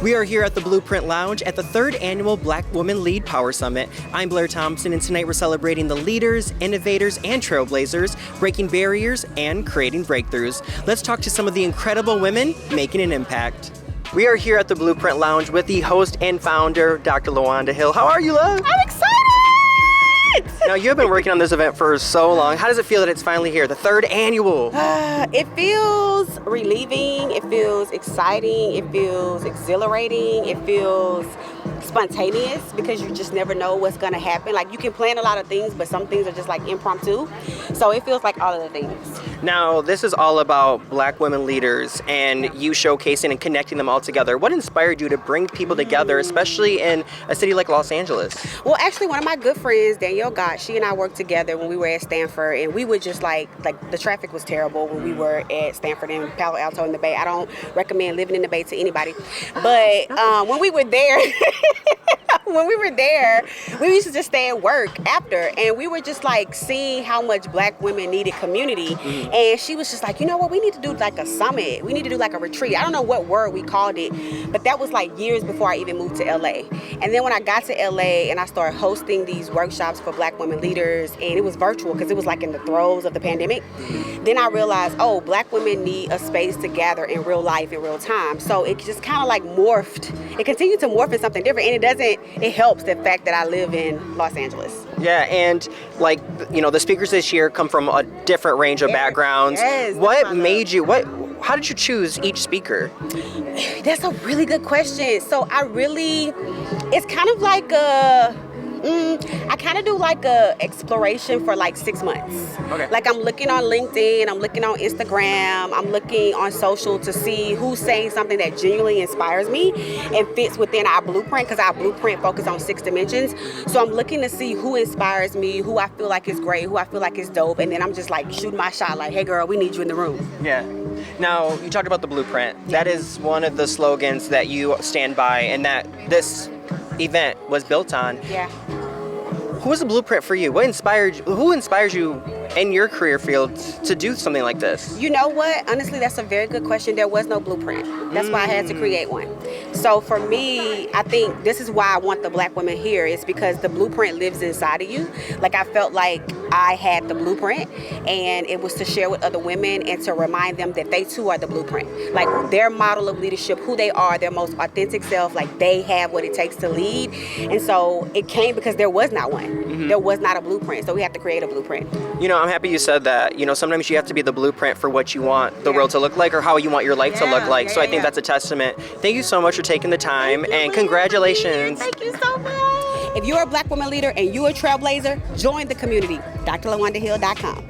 We are here at the Blueprint Lounge at the 3rd Annual Black Women Lead Power Summit. I'm Blair Thompson, and tonight we're celebrating the leaders, innovators, and trailblazers, breaking barriers and creating breakthroughs. Let's talk to some of the incredible women making an impact. We are here at the Blueprint Lounge with the host and founder, Dr. LaWanda Hill. How are you, love? I'm excited! Now, you've been working on this event for so long. How does it feel that it's finally here, the 3rd annual? It feels relieving, it feels exciting, it feels exhilarating, it feels spontaneous because you just never know what's going to happen. Like, you can plan a lot of things, but some things are just like impromptu. So it feels like all of the things. Now, this is all about Black women leaders and you showcasing and connecting them all together. What inspired you to bring people together, especially in a city like Los Angeles? Well, actually, one of my good friends, Danielle Gott, she and I worked together when we were at Stanford, and we would just like the traffic was terrible when we were at Stanford and Palo Alto in the Bay. I don't recommend living in the Bay to anybody. But when we were there, we used to just stay at work after, and we were just like seeing how much Black women needed community. And she was just like, you know what, we need to do like a summit. We need to do like a retreat. I don't know what word we called it, but that was like years before I even moved to LA. And then when I got to LA and I started hosting these workshops for Black women leaders, and it was virtual because it was like in the throes of the pandemic, then I realized, oh, Black women need a space to gather in real life, in real time. So it just kind of like morphed. It continued to morph in something different, and it helps the fact that I live in Los Angeles. Yeah, and like, you know, the speakers this year come from a different range of backgrounds. Yes, what made you, how did you choose each speaker? That's a really good question. So it's kind of like I kind of do like a exploration for like 6 months. Okay. Like, I'm looking on LinkedIn, I'm looking on Instagram, I'm looking on social to see who's saying something that genuinely inspires me and fits within our blueprint, because our blueprint focuses on 6 dimensions. So I'm looking to see who inspires me, who I feel like is great, who I feel like is dope, and then I'm just like shooting my shot like, hey girl, we need you in the room. Yeah. Now, you talked about the blueprint. That is one of the slogans that you stand by and that this event was built on. Yeah. Who was the blueprint for you? Who inspires you in your career field to do something like this? You know what? Honestly, that's a very good question. There was no blueprint. That's why I had to create one. So for me, I think this is why I want the Black women here, is because the blueprint lives inside of you. Like, I felt like I had the blueprint, and it was to share with other women and to remind them that they too are the blueprint. Like, their model of leadership, who they are, their most authentic self, like they have what it takes to lead. And so it came because there was not one. There was not a blueprint. So we have to create a blueprint. You know, I'm happy you said that. You know, sometimes you have to be the blueprint for what you want the world to look like or how you want your life to look like. So I think that's a testament. Thank you so much for taking the time, and congratulations. Thank you so much. If you're a Black woman leader and you're a trailblazer, join the community. drlawandahill.com.